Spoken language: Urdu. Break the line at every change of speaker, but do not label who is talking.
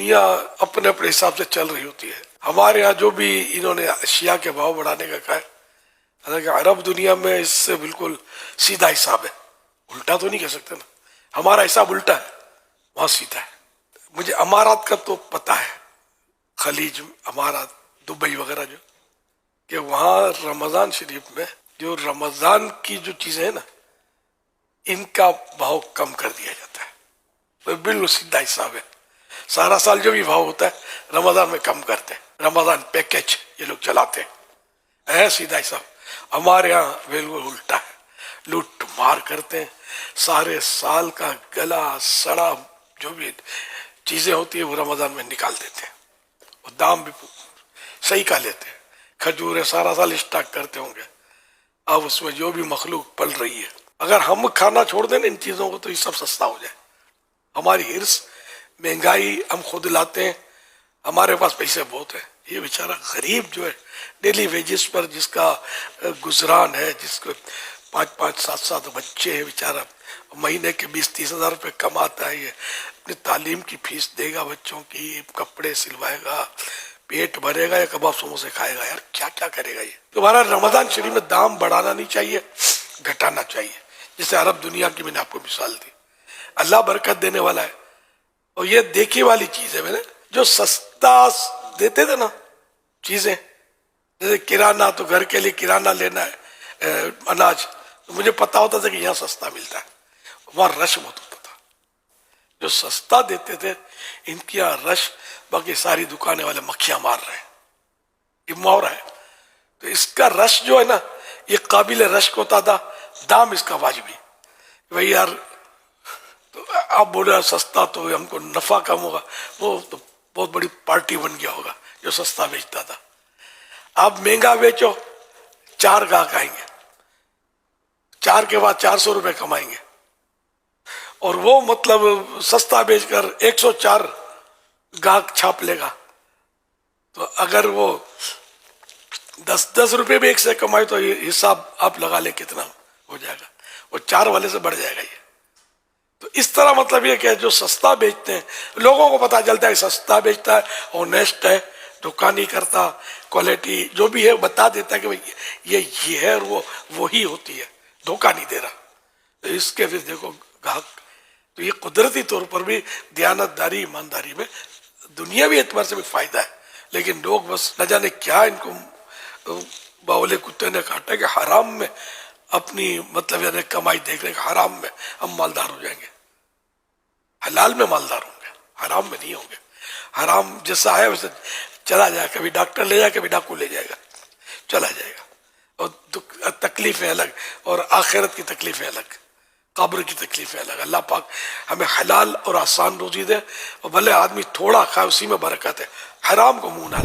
دنیا اپنے اپنے حساب سے چل رہی ہوتی ہے. ہمارے یہاں جو بھی انہوں نے اشیاء کے بھاؤ بڑھانے کا کہا ہے، حالانکہ عرب دنیا میں اس سے بالکل سیدھا حساب ہے. الٹا تو نہیں کہہ سکتے نا، ہمارا حساب الٹا ہے، وہاں سیدھا ہے. مجھے امارات کا تو پتہ ہے، خلیج امارات، دبئی وغیرہ، جو کہ وہاں رمضان شریف میں جو رمضان کی جو چیزیں ہیں نا، ان کا بھاؤ کم کر دیا جاتا ہے. بالکل سیدھا حساب ہے. سارا سال جو بھی بھاؤ ہوتا ہے رمضان میں کم کرتے ہیں. رمضان پیکج یہ لوگ چلاتے ہیں، سیدھا حساب. ہمارے یہاں بالکل الٹا ہے، لوٹ مار کرتے ہیں. سارے سال کا گلا سڑا جو بھی چیزیں ہوتی ہیں وہ رمضان میں نکال دیتے ہیں. اور دام بھی صحیح کا لیتے ہیں. کھجوریں سارا سال اسٹاک کرتے ہوں گے، اب اس میں جو بھی مخلوق پل رہی ہے، اگر ہم کھانا چھوڑ دیں نا ان چیزوں کو تو یہ سب سستا ہو جائے. ہماری ہرس، مہنگائی، ہم خود لاتے ہیں، ہمارے پاس پیسے بہت ہیں. یہ بیچارہ غریب جو ہے ڈیلی ویجز پر جس کا گزران ہے، جس کو 5-5 7 بچے ہیں، بیچارہ مہینے کے 20-30 ہزار روپے کماتا ہے. یہ اپنی تعلیم کی فیس دے گا، بچوں کی کپڑے سلوائے گا، پیٹ بھرے گا یا کباب سموسے کھائے گا. یار کیا کیا کرے گا یہ؟ تمہارا رمضان شریف میں دام بڑھانا نہیں چاہیے، گھٹانا چاہیے. جیسے عرب دنیا کی میں نے آپ کو مثال دی. اللہ برکت دینے والا ہے. اور یہ دیکھی والی چیز ہے، میں نے جو سستا دیتے تھے نا چیزیں، جیسے کرانہ، تو گھر کے لیے کرانہ لینا ہے، اناج، تو مجھے پتا ہوتا تھا کہ یہاں سستا ملتا ہے. وہاں رش بہت ہوتا تھا. جو سستا دیتے تھے ان کی یہاں رش، باقی ساری دکانیں والے مکھیاں مار رہے ہیں، یہ محاورہ ہے. تو اس کا رش جو ہے نا یہ قابل رشک ہوتا تھا. دام اس کا واجبی. بھائی یار تو آپ بولے سستا تو ہم کو نفع کم ہوگا، وہ تو بہت بڑی پارٹی بن گیا ہوگا جو سستا بیچتا تھا. آپ مہنگا بیچو، 4 گاہک آئیں گے، 4 کے بعد 400 روپے کمائیں گے. اور وہ مطلب سستا بیچ کر 104 گاہک چھاپ لے گا. تو اگر وہ 10 روپے بھی ایک سے کمائے تو یہ حساب آپ لگا لیں کتنا ہو جائے گا. وہ 4 والے سے بڑھ جائے گا یہ. تو اس طرح مطلب یہ کہ جو سستا بیچتے ہیں لوگوں کو پتا چلتا ہے سستا بیچتا ہے، آنیسٹ ہے، دھوکہ نہیں کرتا، کوالٹی جو بھی ہے بتا دیتا ہے کہ یہ ہے، اور وہ وہی ہوتی ہے، دھوکہ نہیں دے رہا. تو اس کے پھر دیکھو گاہک. تو یہ قدرتی طور پر بھی دیانت داری، ایمانداری میں دنیاوی اعتبار سے بھی فائدہ ہے. لیکن لوگ بس نہ جانے کیا ان کو باولے کتے نے کاٹا کہ حرام میں اپنی مطلب یعنی کمائی دیکھ رہے ہیں کہ حرام میں ہم مالدار ہو جائیں گے. حلال میں مالدار ہوں گے، حرام میں نہیں ہوں گے. حرام جیسا ہے ویسے چلا جائے، کبھی ڈاکٹر لے جائے، کبھی ڈاکو لے جائے گا، چلا جائے گا. اور تکلیفیں الگ، اور آخرت کی تکلیفیں الگ، قبر کی تکلیفیں الگ. اللہ پاک ہمیں حلال اور آسان روزی دے، اور بھلے آدمی تھوڑا کھائے اسی میں برکت ہے. حرام کو منہ نہ